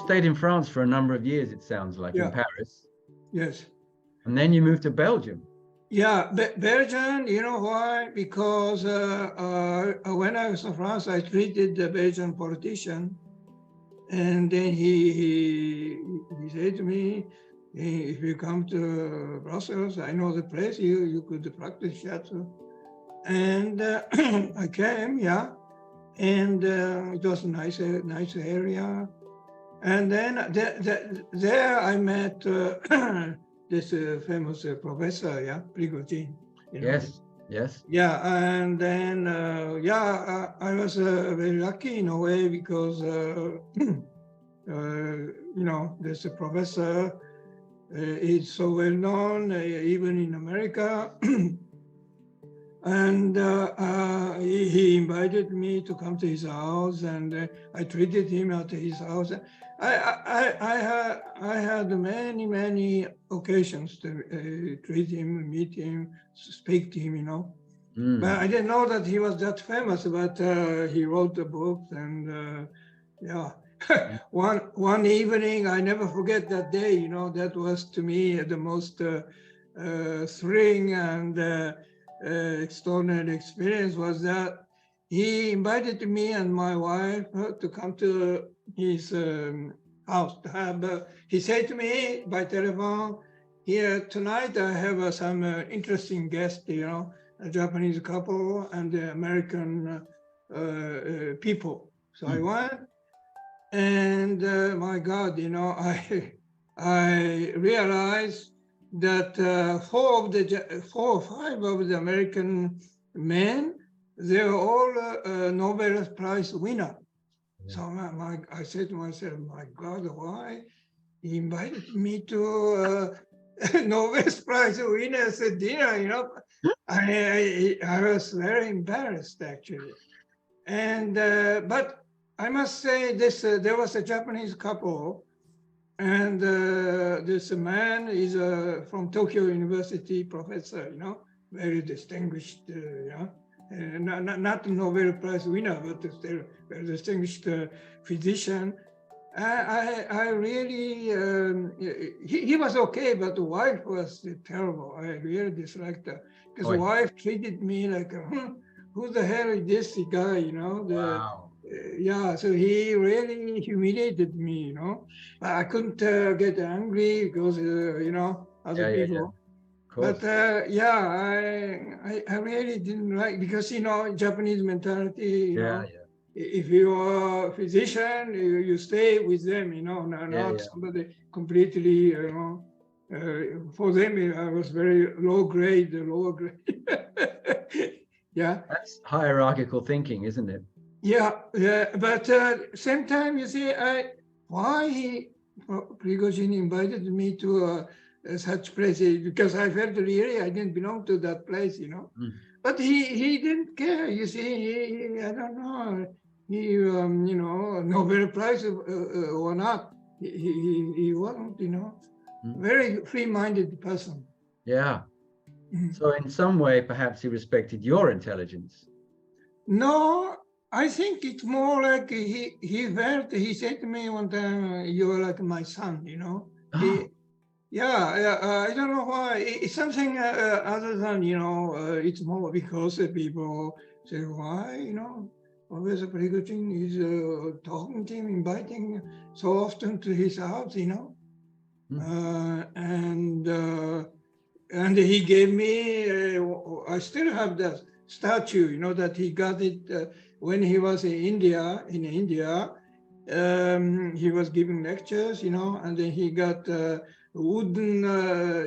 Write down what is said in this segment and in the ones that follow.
stayed in France for a number of years, it sounds like, in Yeah. Paris. Yes. And then you moved to Belgium. Yeah, Belgium, you know why? Because when I was in France, I treated the Belgian politician, and then he said to me, "Hey, if you come to Brussels, I know the place, you could practice that." And I came, yeah, and it was a nice area. And then there I met this famous professor, yeah, Prigozhin, you know. Yes, yes. Yeah, and then I was very lucky in a way because you know, this professor is so well known even in America. And he invited me to come to his house, and I treated him at his house. I had many occasions to treat him, meet him, speak to him, you know. But I didn't know that he was that famous. But he wrote the books, and yeah. One evening, I never forget that day. You know, that was to me the most thrilling and extraordinary experience was that he invited me and my wife to come to his house to have. He said to me by telephone, "Here tonight I have some interesting guests. You know, a Japanese couple and the American people." So I went, and my God, you know, I realized that four or five of the American men, they were all Nobel Prize winner. Yeah. So I said to myself, my God, why he invited me to Nobel Prize winners dinner? You know, I was very embarrassed actually, and but I must say this: there was a Japanese couple. And this man is from Tokyo University professor, you know, very distinguished, yeah, not a Nobel Prize winner, but still very distinguished physician. I really, he was okay, but the wife was terrible. I really disliked her because the wife treated me like, who the hell is this guy, you know? Wow. Yeah, so he really humiliated me, you know. But I couldn't get angry because, you know, other people. But I really didn't like, because, you know, Japanese mentality, you know, if you are a physician, you stay with them, you know, not somebody completely, you know. For them, I was very lower grade. Yeah. That's hierarchical thinking, isn't it? Yeah, but same time, you see, why Prigozhin invited me to such place, because I felt really I didn't belong to that place, you know. But he didn't care, you see, I don't know, you know, Nobel Prize or not, he wasn't, you know, very free-minded person. Yeah. So in some way, perhaps he respected your intelligence. No, I think it's more like he said to me one time, "You're like my son," you know. I don't know why. It's something other than, you know, it's more because people say, why, you know, Professor Prigozhin is talking to him, inviting so often to his house, you know. And he gave me, I still have that statue, you know, that he got it when he was in India. He was giving lectures, you know, and then he got wooden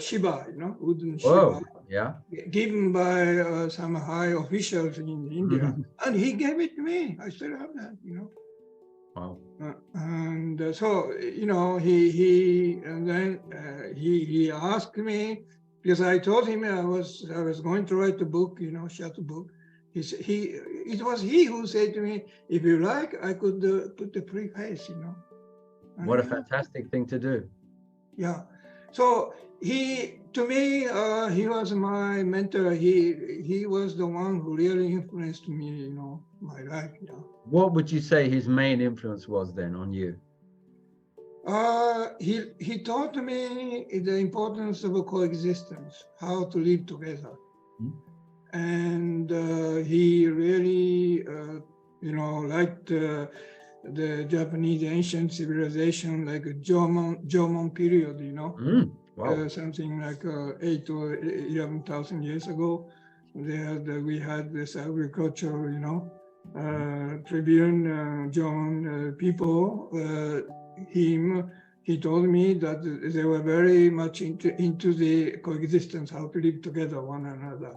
Shiba, you know, wooden Shiba, given by some high officials in India. And he gave it to me. I still have that, you know. Wow. And so, you know, he asked me, because I told him I was going to write a book, you know, short book. It was he who said to me, if you like, I could put the preface, you know. And what a fantastic thing to do. Yeah. So to me, he was my mentor. He was the one who really influenced me, you know, my life. Yeah. What would you say his main influence was then on you? He taught me the importance of a coexistence, how to live together. Mm. And he really, liked the Japanese ancient civilization, like a Jomon period, Wow. Something like 8 or 11,000 years ago. We had this agriculture, plebeian Jomon people. He told me that they were very much into the coexistence, how to live together one another,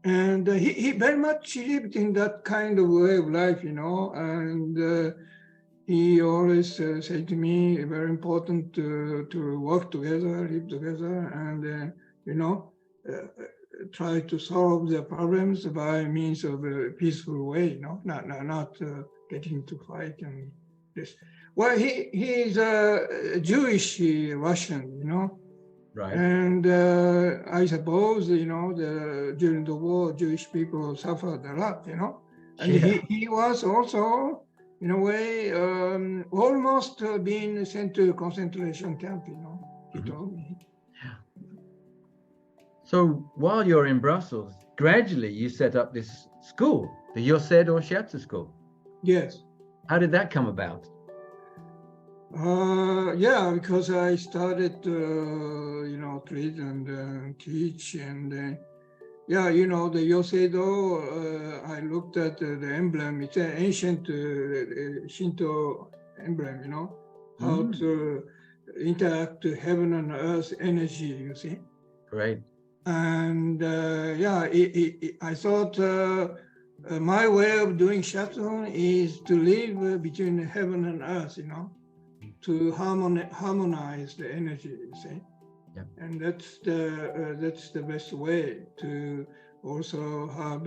And he very much lived in that kind of way of life, and he always said to me, very important to work together, live together, and, try to solve the problems by means of a peaceful way, not getting to fight and this. Well, he is a Jewish Russian, Right. And I suppose, during the war, Jewish people suffered a lot, And he was also, in a way, almost being sent to a concentration camp, he told me. Yeah. So while you're in Brussels, gradually you set up this school, the Yosedo Shiatsu School. Yes. How did that come about? Yeah, because I started, treat and teach, and yeah, the Yosedo, I looked at the emblem. It's an ancient Shinto emblem, how to interact to heaven and earth energy, you see. Great. And yeah, I thought my way of doing Shatsu is to live between heaven and earth, to harmonize the energy, you see. Yeah. And that's the best way to also have,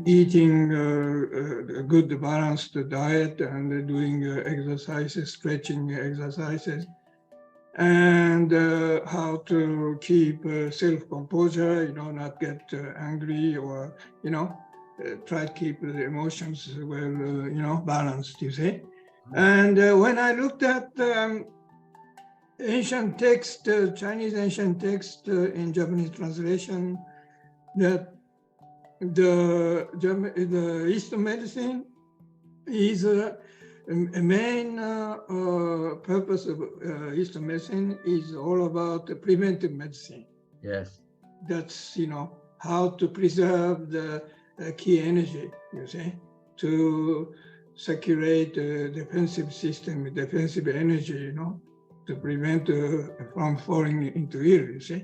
eating a good balanced diet and doing exercises, stretching exercises, and how to keep self-composure, not get angry or, try to keep the emotions well, balanced, you see. And when I looked at ancient text, Chinese ancient text in Japanese translation, that the Eastern medicine is a main purpose of Eastern medicine is all about preventive medicine. Yes. That's, how to preserve the key energy, you see, to circulate the defensive system, defensive energy, to prevent from falling into ill, you see.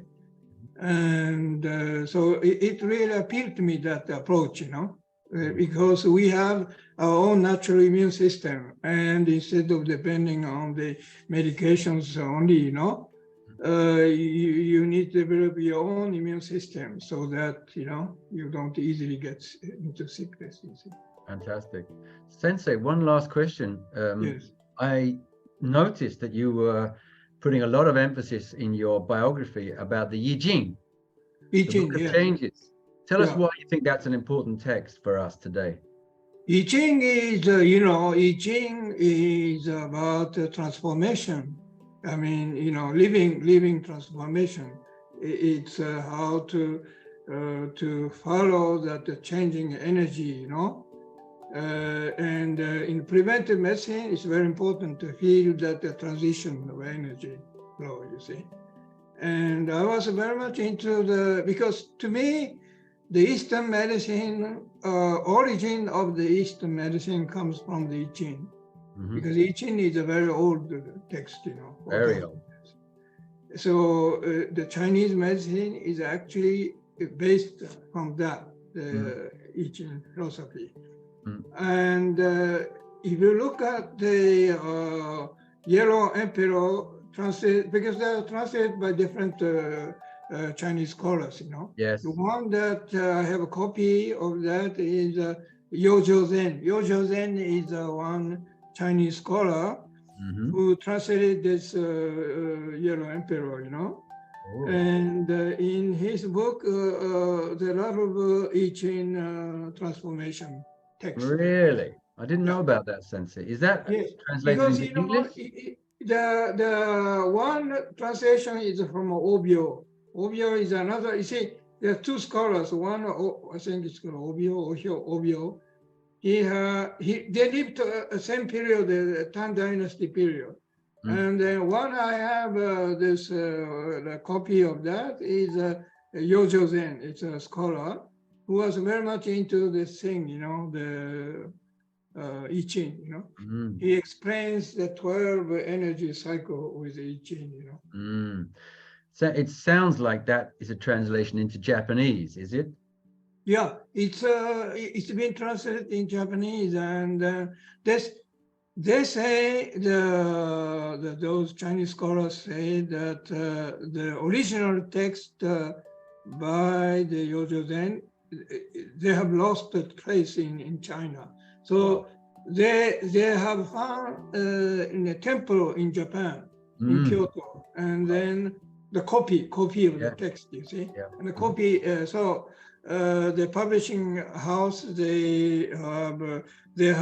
And so it really appealed to me, that approach, because we have our own natural immune system, and instead of depending on the medications only, you need to develop your own immune system so that, you don't easily get into sickness, you see. Fantastic. Sensei, one last question. Yes. I noticed that you were putting a lot of emphasis in your biography about the I Ching. I Ching, yeah. Changes. Tell us why you think that's an important text for us today. I Ching is, I Ching is about transformation. I mean, living transformation. It's how to follow that changing energy, and in preventive medicine, it's very important to feel that the transition of energy flow, you see. And I was very much into because to me, the Eastern medicine, origin of the Eastern medicine comes from the I Ching, because I Ching is a very old text, Very old. So the Chinese medicine is actually based from that, the I Ching philosophy. And if you look at the Yellow Emperor because they are translated by different Chinese scholars, Yes. The one that I have a copy of that is Youzhou Zen. Youzhou Zen is one Chinese scholar who translated this Yellow Emperor, And in his book, there are a lot of I Ching transformation text. Really? I didn't know about that, Sensei. Is that Yes, translated because into English? the one translation is from Obio. Obio is another. You see, there are two scholars. One, I think it's called Obio. They lived the same period, the Tang Dynasty period. And then one I have the copy of that is Yojo Zen. It's a scholar who was very much into this thing, the I Ching, He explains the 12 energy cycle with I Ching, So it sounds like that is a translation into Japanese, is it? Yeah, it's been translated in Japanese, and they say those Chinese scholars say that the original text by the Yojo Zen, they have lost the trace in China. So they have found in a temple in Japan, in Kyoto, and then the copy of the text, you see, and the copy. The publishing house, they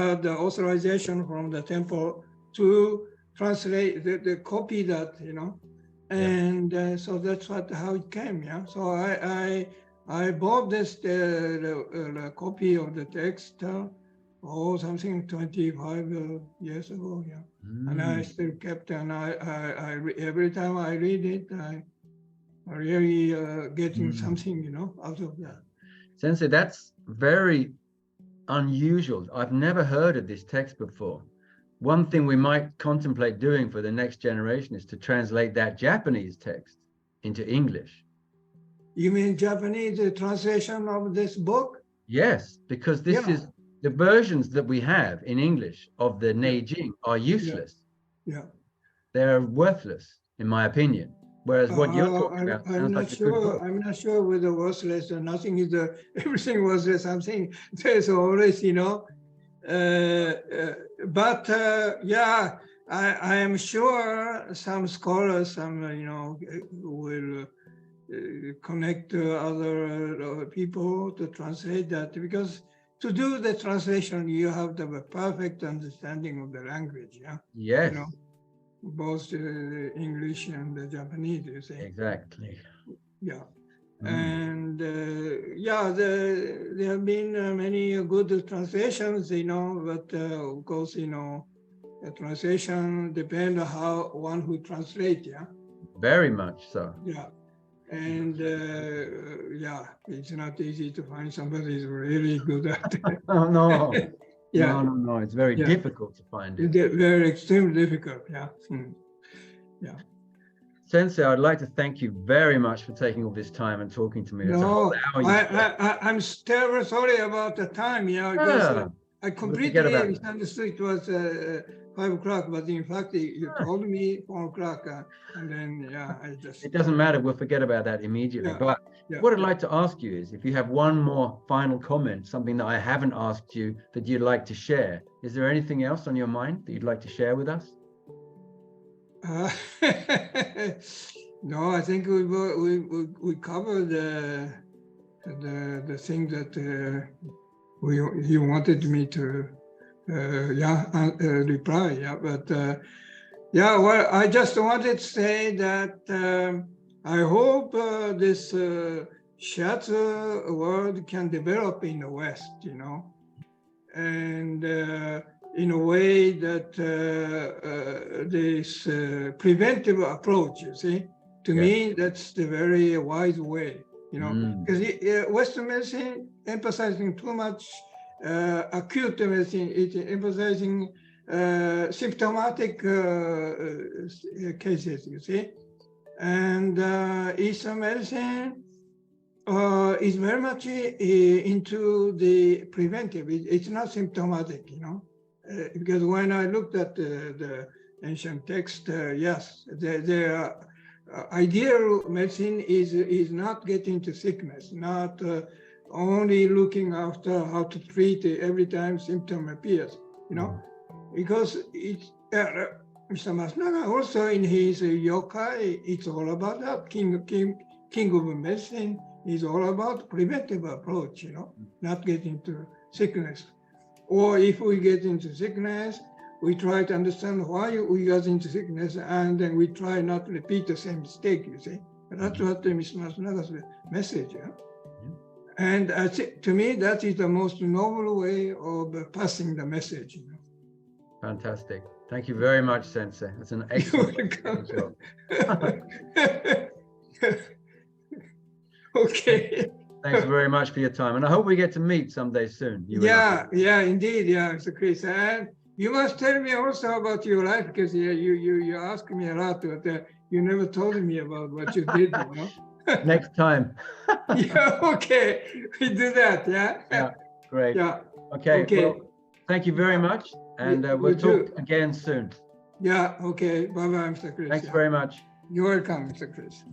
had the authorization from the temple to translate the copy that, and so that's how it came. Yeah. So I bought this the copy of the text. Something 25 years ago, and I still kept, and I every time I read it, I really getting something, out of that. Sensei, that's very unusual. I've never heard of this text before. One thing we might contemplate doing for the next generation is to translate that Japanese text into English. You mean Japanese translation of this book? Yes, because this is the versions that we have in English of the Neijing are useless. Yeah. They're worthless, in my opinion. Whereas what you're talking about sounds like a good book. I'm not sure whether worthless or nothing is everything was something. There's always, but I am sure some scholars, will connect other people to translate that, because to do the translation, you have to have a perfect understanding of the language. Yeah. Yes. Both English and Japanese, you say. Exactly. Yeah. And there have been many good translations, but of course, the translation depends on how one who translates, Very much so. Yeah. And it's not easy to find somebody who's really good at it. No. No. It's very difficult to find it. Very extremely difficult, Yeah. Sensei, I'd like to thank you very much for taking all this time and talking to me. No, I'm terribly sorry about the time, because I completely misunderstood it was 5 o'clock, but in fact, you told me 4 o'clock, and then, I just... It doesn't matter, we'll forget about that immediately. But what I'd like to ask you is, if you have one more final comment, something that I haven't asked you that you'd like to share, is there anything else on your mind that you'd like to share with us? No, I think we covered the thing that you wanted me to reply. But well, I just wanted to say that I hope this shiatsu world can develop in the West, and in a way that this preventive approach, you see, to me, that's the very wise way, because Western medicine emphasizing too much acute medicine, it's emphasizing symptomatic cases, you see, and Eastern medicine is very much into the preventive. It's not symptomatic, because when I looked at the ancient text, yes, the ideal medicine is not getting to sickness, not only looking after how to treat it every time symptom appears, because it's Mr. Masunaga also in his yokai, it's all about that. King of medicine is all about preventive approach, not getting to sickness. Or if we get into sickness, we try to understand why we got into sickness, and then we try not to repeat the same mistake, you see. That's what the Mr. Matsunaga's message. Yeah? And to me, that is the most noble way of passing the message. You know? Fantastic. Thank you very much, Sensei. That's an excellent job. Okay. Thanks very much for your time. And I hope we get to meet someday soon. Yeah, indeed. Yeah, Mr. Chris. And you must tell me also about your life, because you asked me a lot, but you never told me about what you did, you know? Next time. Yeah, okay. We do that, yeah? Yeah, great. Yeah. Okay. Well, thank you very much. And we'll talk again soon. Yeah, okay. Bye-bye, Mr. Chris. Thanks very much. You're welcome, Mr. Chris.